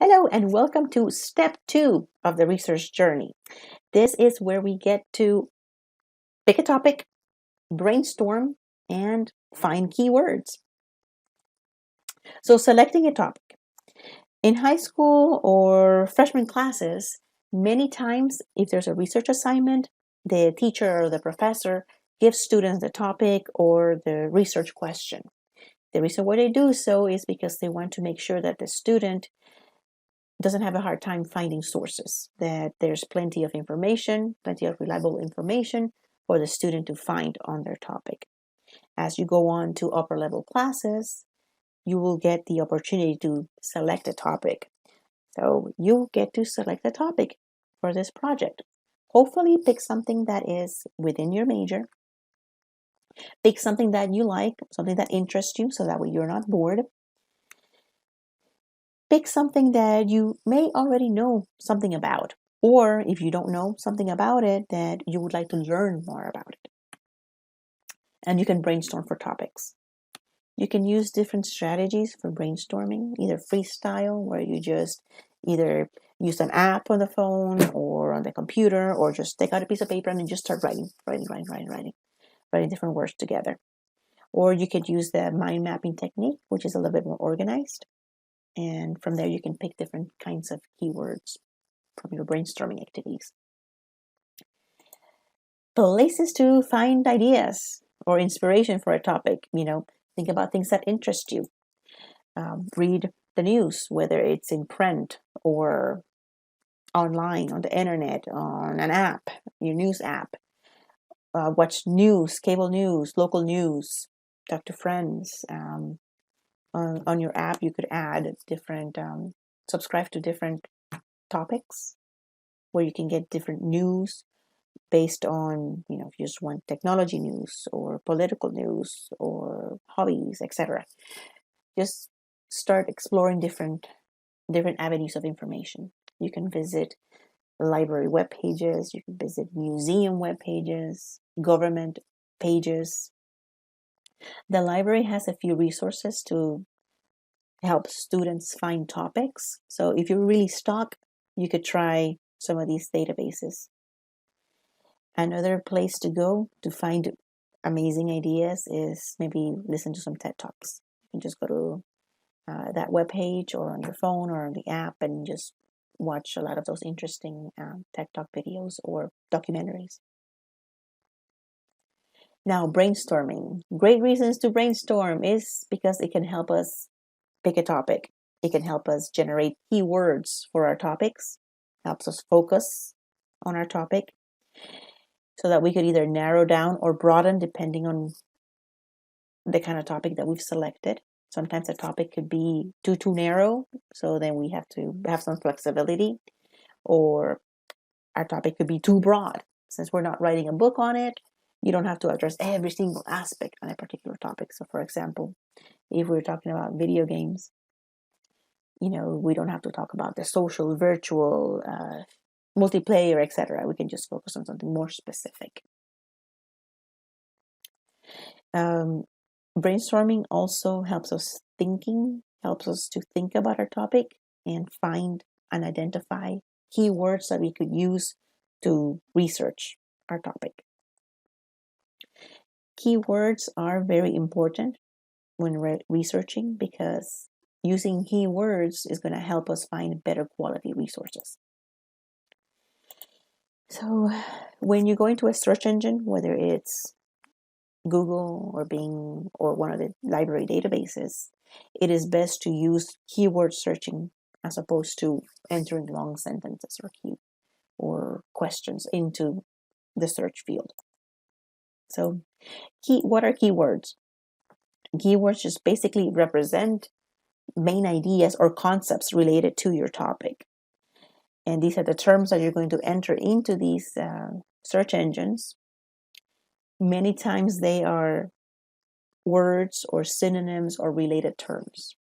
Hello and welcome to step 2 of the research journey. This is where we get to pick a topic, brainstorm, and find keywords. So selecting a topic. In high school or freshman classes, many times if there's a research assignment, the teacher or the professor gives students the topic or the research question. The reason why they do so is because they want to make sure that the student doesn't have a hard time finding sources, that there's plenty of information, plenty of reliable information for the student to find on their topic. As you go on to upper level classes, you will get the opportunity to select a topic. So you get to select a topic for this project. Hopefully pick something that is within your major. Pick something that you like, something that interests you, so that way you're not bored. Pick something that you may already know something about, or if you don't know something about it, that you would like to learn more about it. And you can brainstorm for topics. You can use different strategies for brainstorming, either freestyle, where you just either use an app on the phone or on the computer, or just take out a piece of paper and then just start writing different words together. Or you could use the mind mapping technique, which is a little bit more organized. And from there, you can pick different kinds of keywords from your brainstorming activities. Places to find ideas or inspiration for a topic. Think about things that interest you. Read the news, whether it's in print or online, on the internet, on an app, your news app. Watch news, cable news, local news. Talk to friends. On your app, you could add different, subscribe to different topics where you can get different news based on, if you just want technology news or political news or hobbies, etc. Just start exploring different avenues of information. You can visit library web pages, you can visit museum web pages, government pages. The library has a few resources to help students find topics. So if you're really stuck, you could try some of these databases. Another place to go to find amazing ideas is maybe listen to some TED Talks. You can just go to that webpage or on your phone or on the app and just watch a lot of those interesting TED Talk videos or documentaries. Now, brainstorming. Great reasons to brainstorm is because it can help us pick a topic. It can help us generate keywords for our topics, helps us focus on our topic so that we could either narrow down or broaden depending on the kind of topic that we've selected. Sometimes a topic could be too narrow, so then we have to have some flexibility, or our topic could be too broad. Since we're not writing a book on it, you don't have to address every single aspect on a particular topic. So for example, if we're talking about video games, we don't have to talk about the social, virtual, multiplayer, etc. We can just focus on something more specific. Brainstorming also helps us to think about our topic and find and identify keywords that we could use to research our topic. Keywords are very important when researching because using keywords is going to help us find better quality resources. So when you go into a search engine, whether it's Google or Bing or one of the library databases, it is best to use keyword searching as opposed to entering long sentences or questions into the search field. So what are keywords? Keywords just basically represent main ideas or concepts related to your topic. And these are the terms that you're going to enter into these search engines. Many times they are words or synonyms or related terms.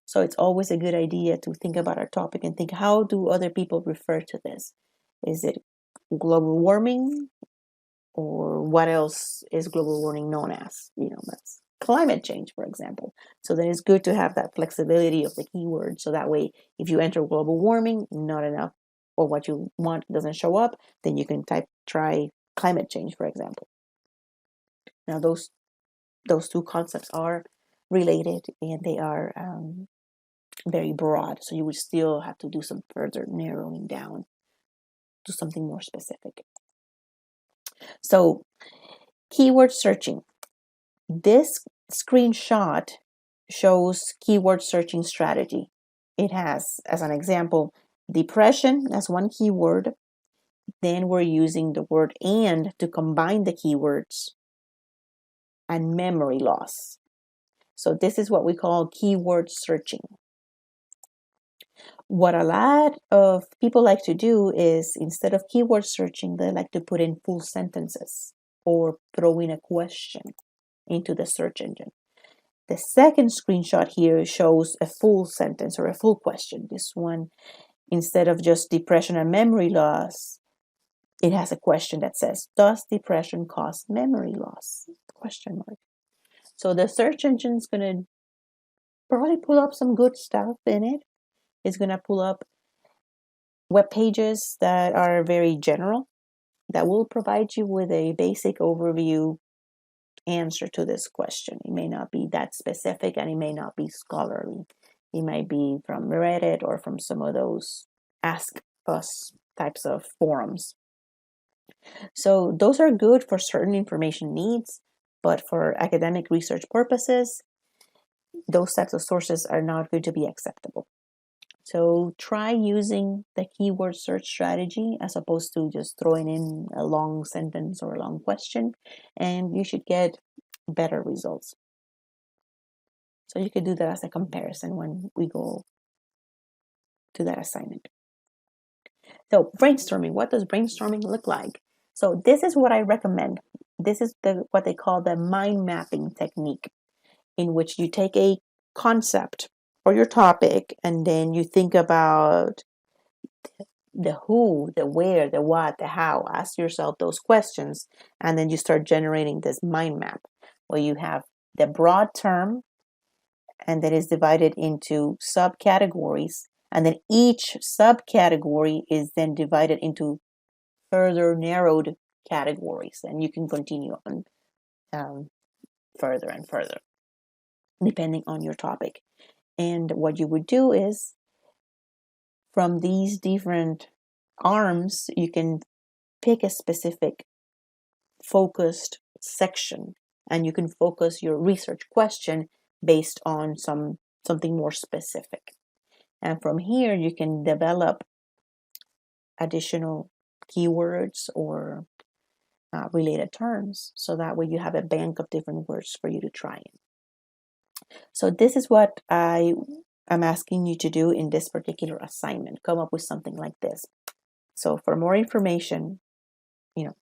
So it's always a good idea to think about our topic and think, how do other people refer to this? Is it global warming? Or what else is global warming known as? climate change, for example. So then it's good to have that flexibility of the keyword. So that way, if you enter global warming, not enough, or what you want doesn't show up, then you can try climate change, for example. Now those two concepts are related, and they are very broad. So you would still have to do some further narrowing down to something more specific. So keyword searching. This screenshot shows keyword searching strategy. It has, as an example, depression as one keyword. Then we're using the word "and" to combine the keywords, and memory loss. So this is what we call keyword searching. What a lot of people like to do is, instead of keyword searching, they like to put in full sentences or throw in a question into the search engine. The second screenshot here shows a full sentence or a full question. This one, instead of just depression and memory loss, it has a question that says, does depression cause memory loss? Question mark. So the search engine is going to probably pull up some good stuff in it. It's going to pull up web pages that are very general, that will provide you with a basic overview answer to this question. It may not be that specific, and it may not be scholarly. It might be from Reddit or from some of those Ask Us types of forums. So those are good for certain information needs, but for academic research purposes, those types of sources are not going to be acceptable. So try using the keyword search strategy as opposed to just throwing in a long sentence or a long question, and you should get better results. So you could do that as a comparison when we go to that assignment. So brainstorming, what does brainstorming look like? So this is what I recommend. This is what they call the mind mapping technique, in which you take a concept or your topic, and then you think about the who, the where, the what, the how. Ask yourself those questions, and then you start generating this mind map where you have the broad term, and that is divided into subcategories, and then each subcategory is then divided into further narrowed categories, and you can continue on further and further depending on your topic. And what you would do is, from these different arms, you can pick a specific focused section, and you can focus your research question based on something more specific. And from here, you can develop additional keywords or related terms, so that way you have a bank of different words for you to try in. So this is what I am asking you to do in this particular assignment. Come up with something like this. So for more information,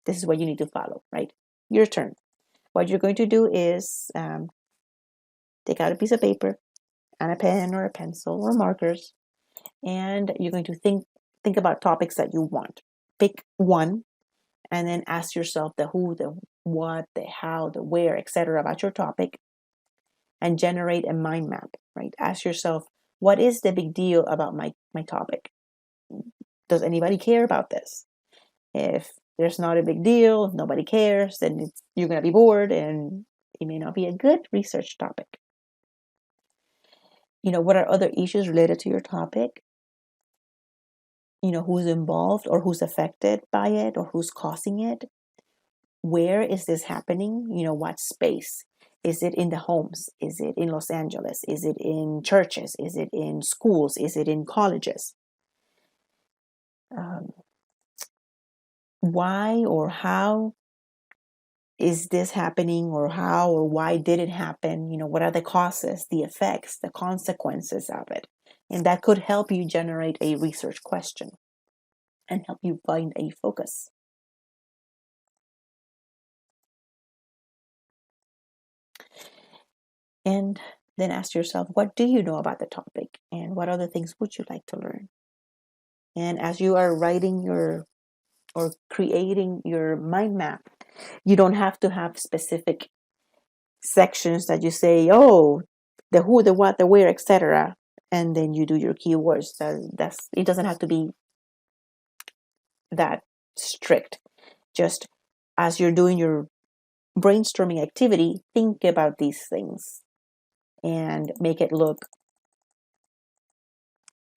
this is what you need to follow, right? Your turn. What you're going to do is take out a piece of paper and a pen or a pencil or markers, and you're going to think about topics that you want. Pick one, and then ask yourself the who, the what, the how, the where, etc. about your topic, and generate a mind map, right? Ask yourself, what is the big deal about my topic? Does anybody care about this? If there's not a big deal, if nobody cares, then you're going to be bored, and it may not be a good research topic. What are other issues related to your topic? Who's involved or who's affected by it or who's causing it? Where is this happening? What space? Is it in the homes? Is it in Los Angeles? Is it in churches? Is it in schools? Is it in colleges? Why or how is this happening, or how or why did it happen? What are the causes, the effects, the consequences of it? And that could help you generate a research question and help you find a focus. And then ask yourself, what do you know about the topic, and what other things would you like to learn? And as you are writing or creating your mind map, you don't have to have specific sections that you say, oh, the who, the what, the where, etc., and then you do your keywords. That's it. Doesn't have to be that strict. Just as you're doing your brainstorming activity, think about these things and make it look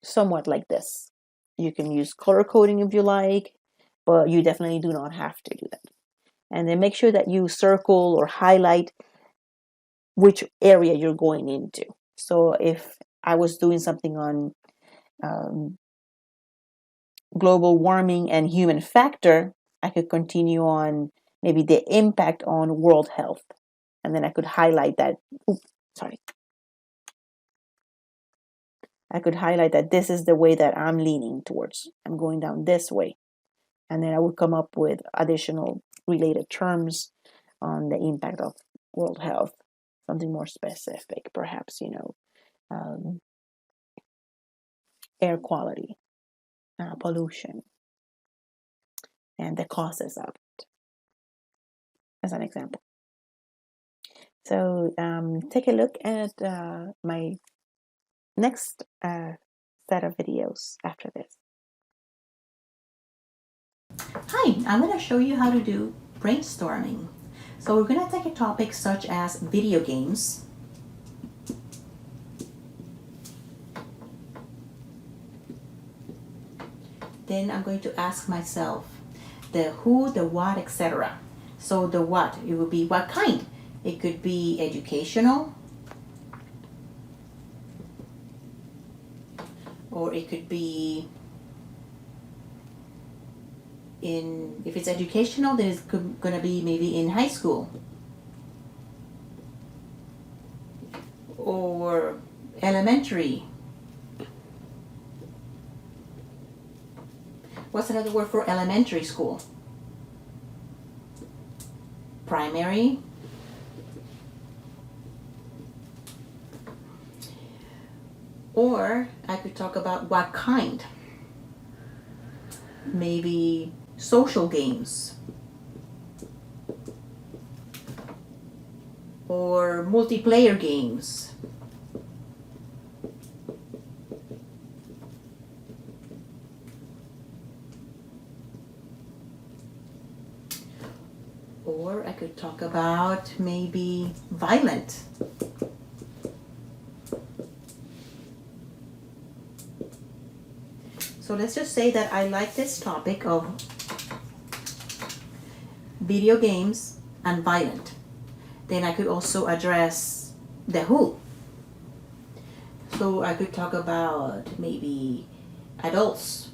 somewhat like this. You can use color coding if you like, but you definitely do not have to do that. And then make sure that you circle or highlight which area you're going into. So if I was doing something on global warming and human factor, I could continue on maybe the impact on world health. And then I could highlight that. I could highlight that this is the way that I'm leaning towards. I'm going down this way. And then I would come up with additional related terms on the impact of world health, something more specific, perhaps, air quality, pollution, and the causes of it, as an example. So take a look at my next set of videos after this. Hi, I'm going to show you how to do brainstorming. So we're going to take a topic such as video games. Then I'm going to ask myself the who, the what, etc. So the what, it would be what kind? It could be educational, or it could be if it's educational, then it's going to be maybe in high school or elementary. What's another word for elementary school? Primary. Or I could talk about what kind. Maybe social games or multiplayer games. Or I could talk about maybe violent. So let's just say that I like this topic of video games and violent. Then I could also address the who. So I could talk about maybe adults,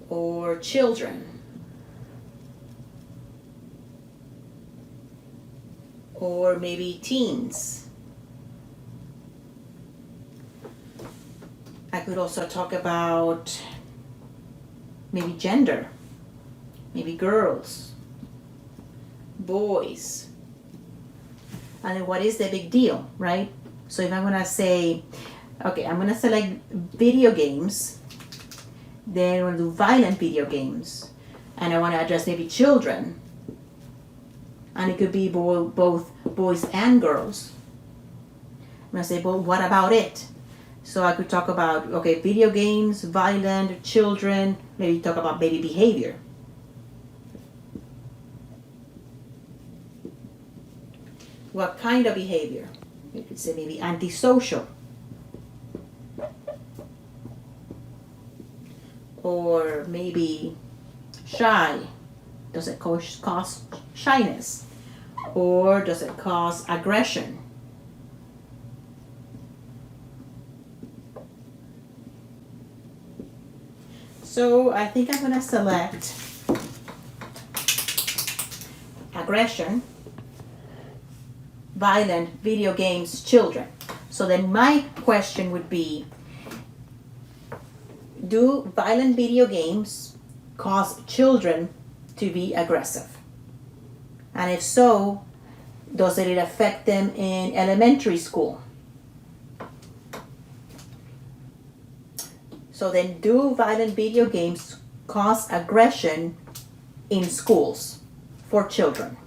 or children, or maybe teens. I could also talk about maybe gender, maybe girls, boys. And then what is the big deal, right? So if I'm going to say, okay, I'm going to select video games, then I want to do violent video games, and I want to address maybe children, and it could be both boys and girls. I'm going to say, well, what about it? So I could talk about, okay, video games, violent, children, maybe talk about baby behavior. What kind of behavior? You could say maybe antisocial. Or maybe shy. Does it cause shyness? Or does it cause aggression? So I think I'm going to select aggression, violent, video games, children. So then my question would be, do violent video games cause children to be aggressive? And if so, does it affect them in elementary school? So then, do violent video games cause aggression in schools for children.